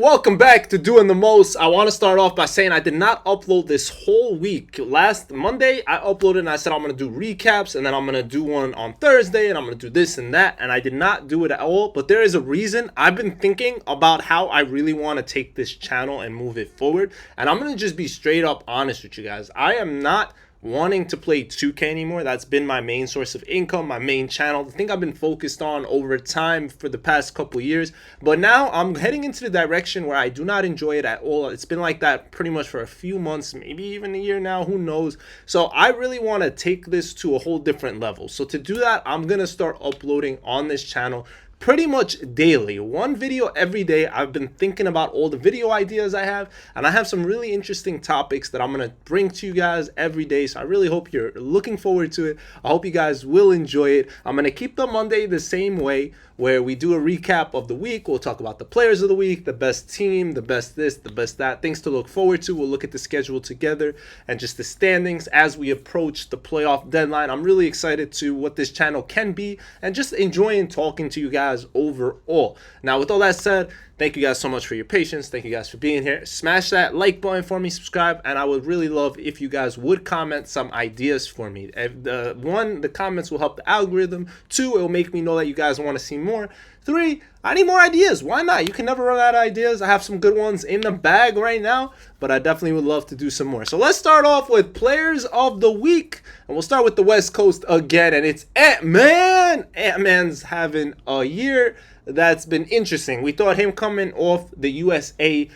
Welcome back to Doing the Most. I want to start off by saying I did not upload this whole week. Last Monday, I uploaded and I said I'm going to do recaps, and then I'm going to do one on Thursday, and I'm going to do this and that, and I did not do it at all. But there is a reason. I've been thinking about how I really want to take this channel and move it forward, and I'm going to just be straight up honest with you guys. I am not wanting to play 2K anymore. That's been my main source of income, my main channel, the thing I've been focused on over time for the past couple years. But now I'm heading into the direction where I do not enjoy it at all. It's been like that pretty much for a few months, maybe even a year now, who knows. So I really want to take this to a whole different level. So to do that, I'm gonna start uploading on this channel pretty much daily, one video every day. I've been thinking about all the video ideas I have, and I have some really interesting topics that I'm gonna bring to you guys every day. So I really hope you're looking forward to it. I hope you guys will enjoy it. I'm gonna keep the Monday the same way, where we do a recap of the week. We'll talk about the players of the week, the best team, the best this, the best that, things to look forward to. We'll look at the schedule together and just the standings as we approach the playoff deadline. I'm really excited to what this channel can be and just enjoying talking to you guys overall. Now, with all that said, thank you guys so much for your patience. Thank you guys for being here. Smash that like button for me, subscribe, and I would really love if you guys would comment some ideas for me. The comments will help the algorithm. 2, it will make me know that you guys want to see more. 3, I need more ideas. Why not? You can never run out of ideas. I have some good ones in the bag right now, but I definitely would love to do some more. So let's start off with players of the week, and we'll start with the West Coast again, and it's Ant-Man. Ant-Man's having a year that's been interesting. We thought him coming off the USA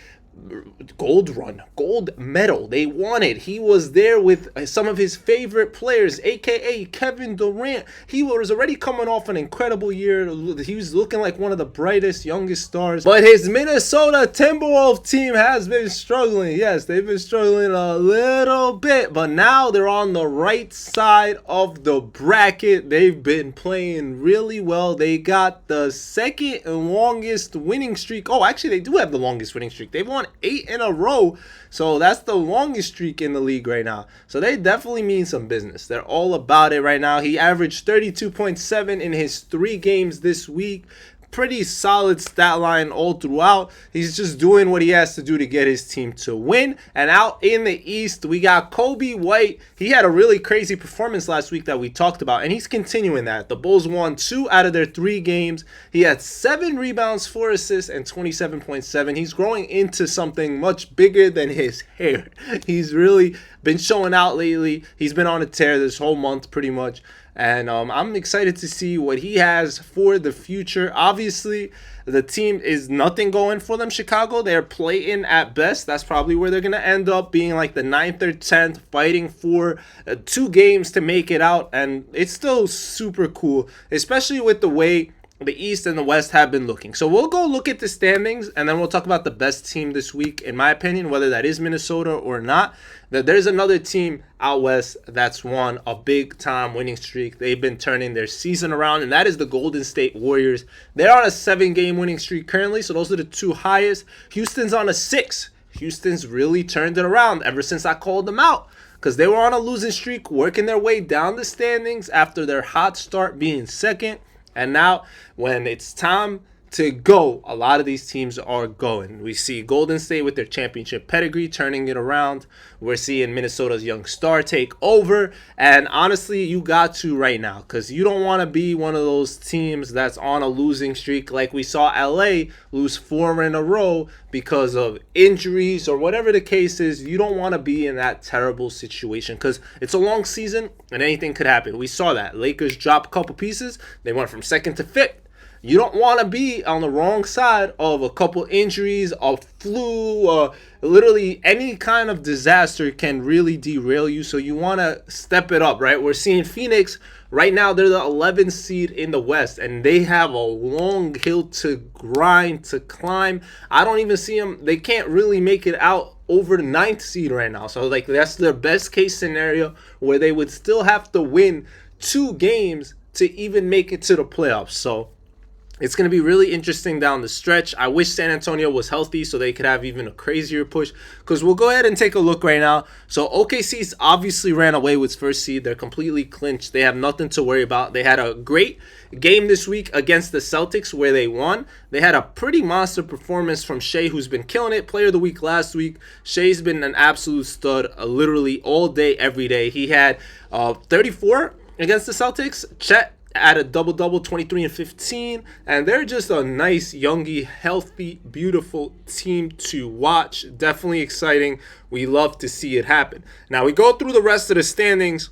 gold medal they wanted. He was there with some of his favorite players, aka Kevin Durant. He was already coming off an incredible year. He was looking like one of the brightest, youngest stars. But his Minnesota Timberwolves team has been struggling. Yes, they've been struggling a little bit, but now they're on the right side of the bracket. They've been playing really well. They got the second longest winning streak. Oh, actually, they do have the longest winning streak. They've won 8 in a row, so that's the longest streak in the league right now. So they definitely mean some business. They're all about it right now. He averaged 32.7 in his 3 games this week. Pretty solid stat line all throughout. He's just doing what he has to do to get his team to win. And out in the East, we got Kobe White. He had a really crazy performance last week that we talked about, and he's continuing that. The Bulls won 2 out of their 3 games. He had 7 rebounds, 4 assists, and 27.7. He's growing into something much bigger than his hair. He's really been showing out lately. He's been on a tear this whole month pretty much. And I'm excited to see what he has for the future. Obviously, the team is nothing going for them, Chicago. They're play-in at best. That's probably where they're going to end up, being like the 9th or 10th, fighting for 2 games to make it out. And it's still super cool, especially with the way the East and the West have been looking. So we'll go look at the standings, and then we'll talk about the best team this week, in my opinion, whether that is Minnesota or not. There's another team out West that's won a big-time winning streak. They've been turning their season around, and that is the Golden State Warriors. They're on a 7-game winning streak currently, so those are the 2 highest. Houston's on a 6. Houston's really turned it around ever since I called them out, because they were on a losing streak, working their way down the standings after their hot start being second. And now, when it's time to go, a lot of these teams are going. We see Golden State with their championship pedigree turning it around. We're seeing Minnesota's young star take over. And honestly, you got to right now, because you don't want to be one of those teams that's on a losing streak like we saw LA lose 4 in a row because of injuries or whatever the case is. You don't want to be in that terrible situation, because it's a long season and anything could happen. We saw that. Lakers dropped a couple pieces. They went from 2nd to 5th. You don't want to be on the wrong side of a couple injuries, a flu, literally any kind of disaster can really derail you. So you want to step it up, right? We're seeing Phoenix right now. They're the 11th seed in the West, and they have a long hill to grind, to climb. I don't even see them. They can't really make it out over the 9th seed right now. So like that's their best case scenario, where they would still have to win 2 games to even make it to the playoffs. So It's going to be really interesting down the stretch. I wish San Antonio was healthy so they could have even a crazier push. Because we'll go ahead and take a look right now. So OKC's obviously ran away with first seed. They're completely clinched. They have nothing to worry about. They had a great game this week against the Celtics where they won. They had a pretty monster performance from Shai, who's been killing it. Player of the week last week. Shai's been an absolute stud literally all day, every day. He had 34 against the Celtics. Chet at a double-double, 23 and 15, and they're just a nice, youngy, healthy, beautiful team to watch. Definitely exciting. We love to see it happen. Now we go through the rest of the standings,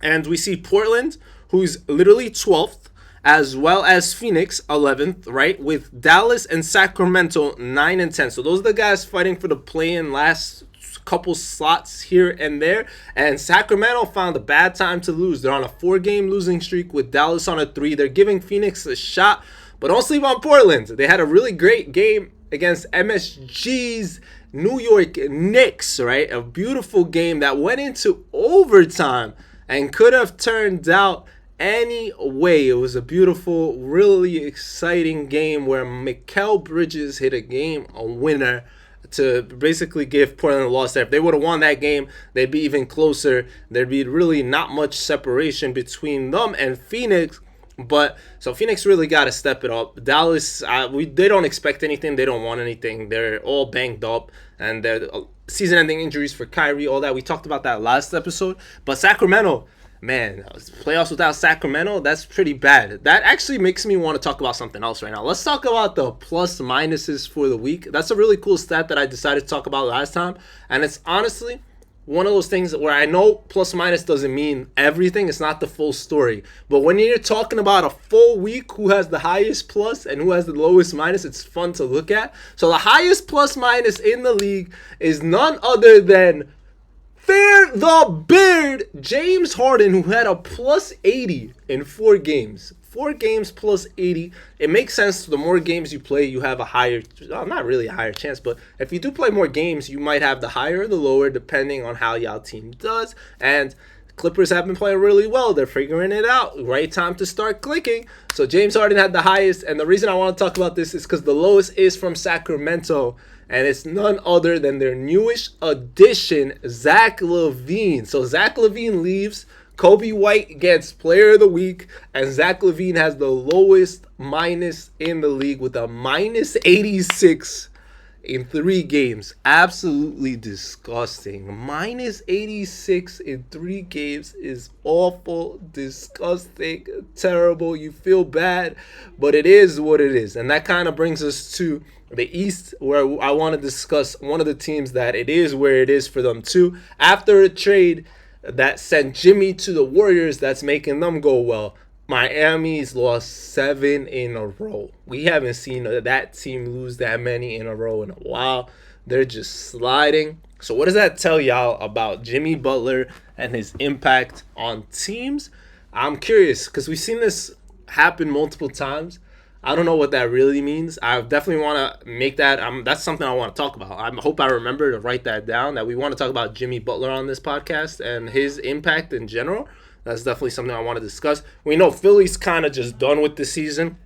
and we see Portland, who's literally 12th, as well as Phoenix, 11th, right, with Dallas and Sacramento, 9 and 10. So those are the guys fighting for the play-in last couple slots here and there, and Sacramento found a bad time to lose. They're on a 4-game losing streak with Dallas on a 3. They're giving Phoenix a shot, but don't sleep on Portland. They had a really great game against MSG's New York Knicks, right? A beautiful game that went into overtime and could have turned out any way. It was a beautiful, really exciting game where Mikal Bridges hit a winner to basically give Portland a loss there. If they would have won that game, they'd be even closer. There'd be really not much separation between them and Phoenix. But so Phoenix really got to step it up. Dallas, they don't expect anything. They don't want anything. They're all banged up, and they're season-ending injuries for Kyrie, all that. We talked about that last episode. But Sacramento, man, playoffs without Sacramento, that's pretty bad. That actually makes me want to talk about something else right now. Let's talk about the plus minuses for the week. That's a really cool stat that I decided to talk about last time. And it's honestly one of those things where I know plus minus doesn't mean everything. It's not the full story. But when you're talking about a full week, who has the highest plus and who has the lowest minus, it's fun to look at. So the highest plus minus in the league is none other than Fear the Beard, James Harden, who had a plus 80 in 4 games. 4 games plus 80. It makes sense. The more games you play, you have a higher, not really a higher chance, but if you do play more games, you might have the higher or the lower, depending on how y'all team does. And Clippers have been playing really well. They're figuring it out. Right time to start clicking. So James Harden had the highest, and the reason I want to talk about this is because the lowest is from Sacramento, and it's none other than their newish addition, Zach LaVine. So Zach LaVine leaves. Kobe White gets Player of the Week, and Zach LaVine has the lowest minus in the league with a minus 86 in 3 games. Absolutely disgusting. Minus 86 in 3 games is awful, disgusting, terrible. You feel bad, but it is what it is. And that kind of brings us to the East, where I want to discuss one of the teams that it is where it is for them too. After a trade that sent Jimmy to the Warriors, that's making them go well. Miami's lost 7 in a row. We haven't seen that team lose that many in a row in a while. They're just sliding. So what does that tell y'all about Jimmy Butler and his impact on teams? I'm curious because we've seen this happen multiple times. I don't know what that really means. I definitely want to make that. That's something I want to talk about. I hope I remember to write that down, that we want to talk about Jimmy Butler on this podcast and his impact in general. That's definitely something I want to discuss. We know Philly's kind of just done with the season.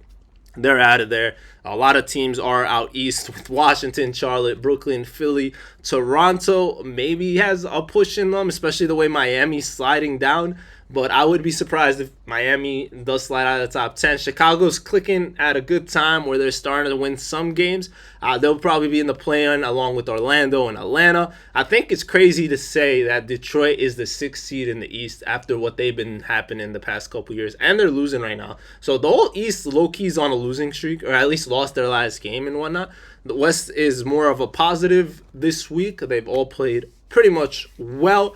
They're out of there. A lot of teams are out east with Washington, Charlotte, Brooklyn, Philly. Toronto maybe has a push in them, especially the way Miami's sliding down. But I would be surprised if Miami does slide out of the top 10. Chicago's clicking at a good time where they're starting to win some games. They'll probably be in the play-in along with Orlando and Atlanta. I think it's crazy to say that Detroit is the 6th seed in the East after what they've been happening the past couple years. And they're losing right now. So the whole East low-key's on a losing streak, or at least lost their last game and whatnot. The West is more of a positive this week. They've all played pretty much well.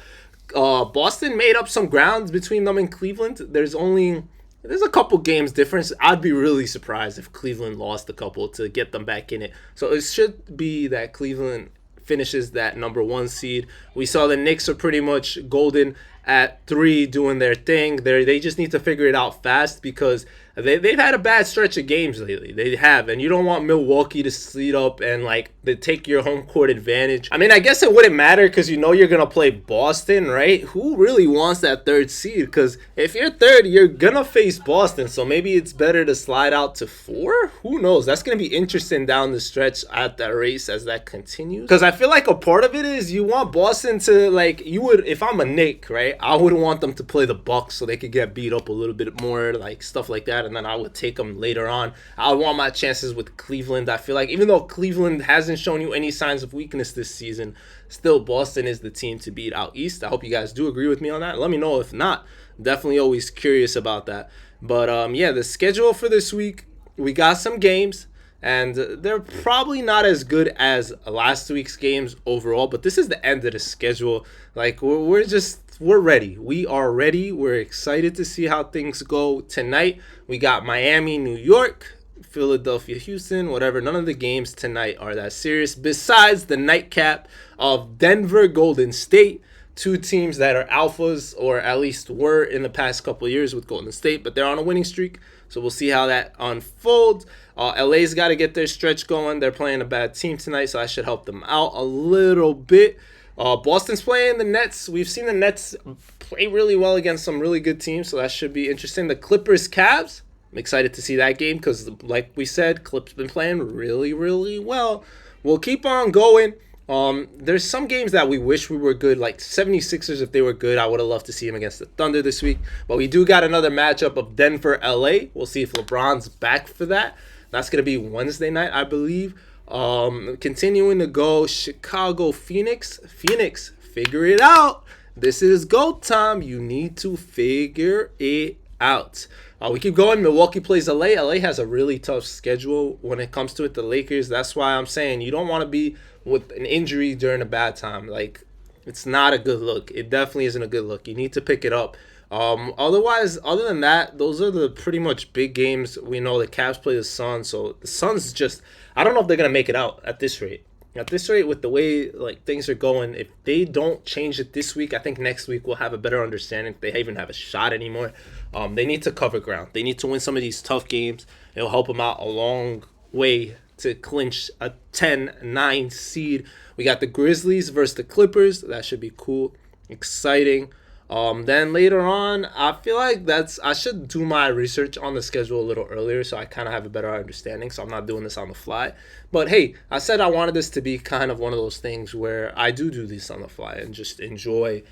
Boston made up some grounds between them and Cleveland. There's a couple games difference. I'd be really surprised if Cleveland lost a couple to get them back in it. So it should be that Cleveland finishes that number 1 seed. We saw the Knicks are pretty much golden at 3 doing their thing. They just need to figure it out fast because they've had a bad stretch of games lately. They have, and you don't want Milwaukee to sleep up and like they take your home court advantage. I mean, I guess it wouldn't matter because you know you're gonna play Boston, right? Who really wants that 3rd seed? Because if you're 3rd, you're gonna face Boston. So maybe it's better to slide out to 4. Who knows? That's gonna be interesting down the stretch at that race as that continues. Because I feel like a part of it is you want Boston to like you would if I'm a Knick, right? I would want them to play the Bucks so they could get beat up a little bit more, like stuff like that. And then I would take them later on. I want my chances with Cleveland. I feel like even though Cleveland hasn't shown you any signs of weakness this season, still Boston is the team to beat out East. I hope you guys do agree with me on that. Let me know if not. Definitely always curious about that. But yeah, the schedule for this week, we got some games. And they're probably not as good as last week's games overall, but this is the end of the schedule. Like, we're ready. We are ready. We're excited to see how things go tonight. We got Miami, New York, Philadelphia, Houston, whatever. None of the games tonight are that serious besides the nightcap of Denver, Golden State. 2 teams that are alphas, or at least were in the past couple of years with Golden State, but they're on a winning streak. So we'll see how that unfolds. LA's got to get their stretch going. They're playing a bad team tonight, so I should help them out a little bit. Boston's playing the Nets. We've seen the Nets play really well against some really good teams, so that should be interesting. The Clippers, Cavs. I'm excited to see that game because, like we said, Clips been playing really, really well. We'll keep on going. There's some games that we wish we were good, like 76ers. If they were good, I would have loved to see them against the Thunder this week. But we do got another matchup of Denver, LA. We'll see if LeBron's back for that. That's going to be Wednesday night, I believe. Continuing to go, Chicago, Phoenix. Phoenix, figure it out. This is go time. You need to figure it out. We keep going. Milwaukee plays LA. LA has a really tough schedule when it comes to it. The Lakers. That's why I'm saying you don't want to be with an injury during a bad time. Like, it's not a good look. It definitely isn't a good look. You need to pick it up. Otherwise, other than that, those are the pretty much big games. We know the Cavs play the Suns, so the Suns just, I don't know if they're gonna make it out at this rate. At this rate, with the way like things are going, if they don't change it this week, I think next week we'll have a better understanding if they even have a shot anymore. They need to cover ground. They need to win some of these tough games. It'll help them out a long way to clinch a 10-9 seed. We got the Grizzlies versus the Clippers. That should be cool, exciting. Then later on, I feel like I should do my research on the schedule a little earlier so I kind of have a better understanding, so I'm not doing this on the fly. But hey, I said I wanted this to be kind of one of those things where I do this on the fly and just enjoy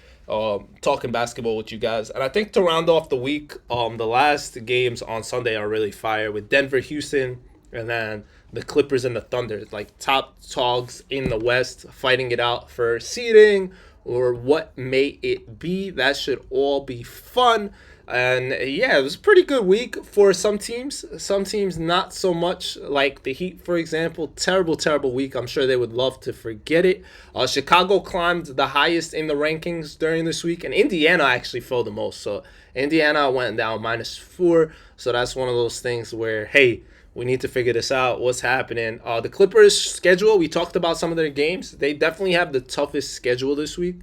talking basketball with you guys. And I think to round off the week, the last games on Sunday are really fire with Denver, Houston, and then the Clippers and the Thunder, like top dogs in the West, fighting it out for seeding or what may it be. That should all be fun. And yeah, it was a pretty good week for some teams. Some teams not so much, like the Heat, for example. Terrible week. I'm sure they would love to forget it. Chicago climbed the highest in the rankings during this week, and Indiana actually fell the most. So Indiana went down -4. So that's one of those things where, hey, we need to figure this out. What's happening? The Clippers' schedule, we talked about some of their games. They definitely have the toughest schedule this week.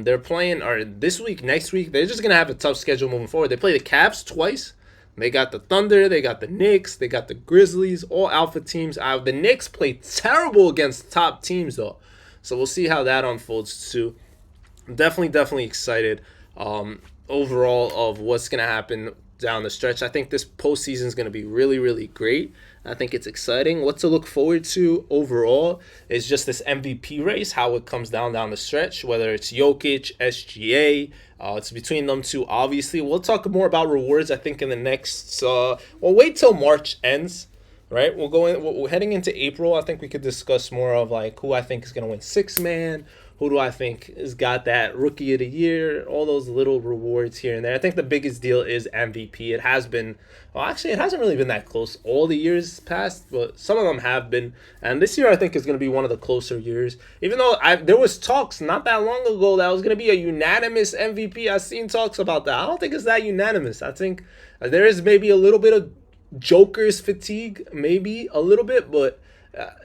They're playing, or this week, next week, they're just going to have a tough schedule moving forward. They play the Cavs twice. They got the Thunder. They got the Knicks. They got the Grizzlies, all alpha teams. The Knicks play terrible against top teams, though. So we'll see how that unfolds, too. I'm definitely excited overall of what's going to happen down the stretch. I think this postseason is going to be really great. I think it's exciting. What to look forward to overall is just this MVP race, how it comes down the stretch, whether it's Jokić, SGA. It's between them two, obviously. We'll talk more about rewards, I think, in the next... we'll wait till March ends, right? We're heading into April. I think we could discuss more of like who I think is going to win six-man. Who do I think has got that Rookie of the Year? All those little rewards here and there. I think the biggest deal is MVP. It has been, well, actually, it hasn't really been that close all the years past, but some of them have been. And this year, I think, is going to be one of the closer years. Even though there was talks not that long ago that was going to be a unanimous MVP. I've seen talks about that. I don't think it's that unanimous. I think there is maybe a little bit of Joker's fatigue, maybe a little bit, but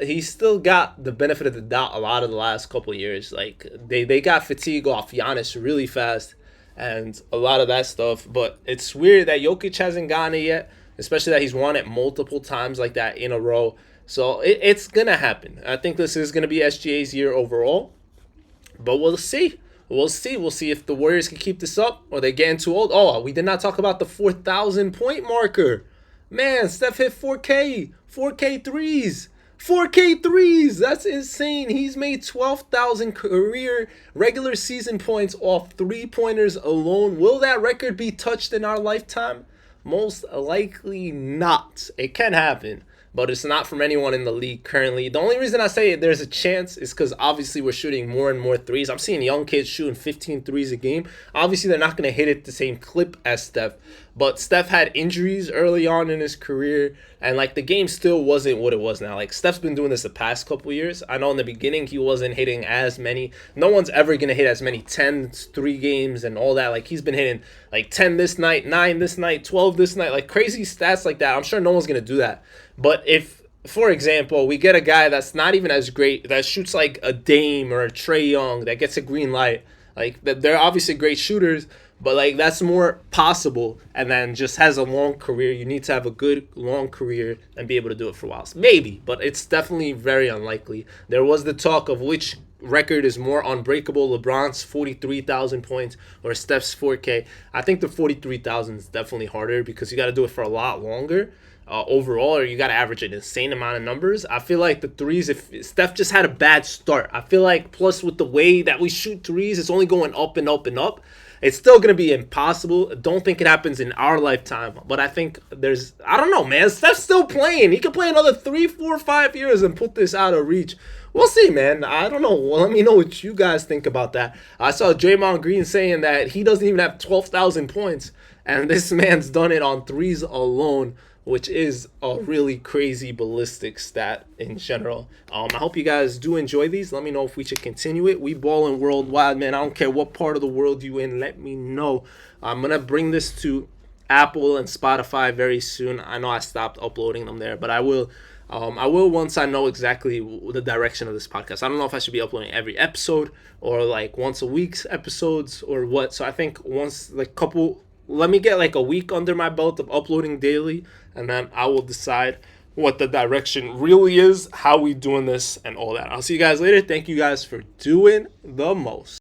he's still got the benefit of the doubt a lot of the last couple of years. Like they got fatigue off Giannis really fast, and a lot of that stuff. But it's weird that Jokic hasn't gotten it yet, especially that he's won it multiple times like that in a row. So it's going to happen. I think this is going to be SGA's year overall, but we'll see. We'll see. We'll see if the Warriors can keep this up or they're getting too old. Oh, we did not talk about the 4,000 point marker. Man, Steph hit 4K threes. 4K threes. That's insane. He's made 12,000 career regular season points off three-pointers alone. Will that record be touched in our lifetime? Most likely not. It can happen, but it's not from anyone in the league currently. The only reason I say there's a chance is because obviously we're shooting more and more threes. I'm seeing young kids shooting 15 threes a game. Obviously, they're not going to hit it the same clip as Steph, but Steph had injuries early on in his career, and like the game still wasn't what it was now. Like Steph's been doing this the past couple years. I know in the beginning he wasn't hitting as many. No one's ever going to hit as many 10 3 games and all that. Like he's been hitting like 10 this night, 9 this night, 12 this night, like crazy stats like that. I'm sure no one's going to do that. But if, for example, we get a guy that's not even as great, that shoots like a Dame or a Trae Young, that gets a green light, like they're obviously great shooters, but like that's more possible, and then just has a long career. You need to have a good long career and be able to do it for a while. Maybe, but it's definitely very unlikely. There was the talk of which record is more unbreakable, LeBron's 43,000 points or Steph's 4K. I think the 43,000 is definitely harder because you got to do it for a lot longer. Overall, or you got to average an insane amount of numbers. I feel like the threes, if Steph just had a bad start, I feel like plus with the way that we shoot threes, it's only going up and up and up. It's still going to be impossible. Don't think it happens in our lifetime, but I think I don't know, man. Steph's still playing. He could play another 3, 4, 5 years and put this out of reach. We'll see, man. I don't know. Well, let me know what you guys think about that. I saw Draymond Green saying that he doesn't even have 12,000 points, and this man's done it on threes alone, which is a really crazy ballistic stat in general. I hope you guys do enjoy these. Let me know if we should continue it. We balling worldwide, man. I don't care what part of the world you in. Let me know. I'm going to bring this to Apple and Spotify very soon. I know I stopped uploading them there, but I will once I know exactly the direction of this podcast. I don't know if I should be uploading every episode or like once a week's episodes or what. So I think let me get like a week under my belt of uploading daily, and then I will decide what the direction really is, how we doing this, and all that. I'll see you guys later. Thank you guys for doing the most.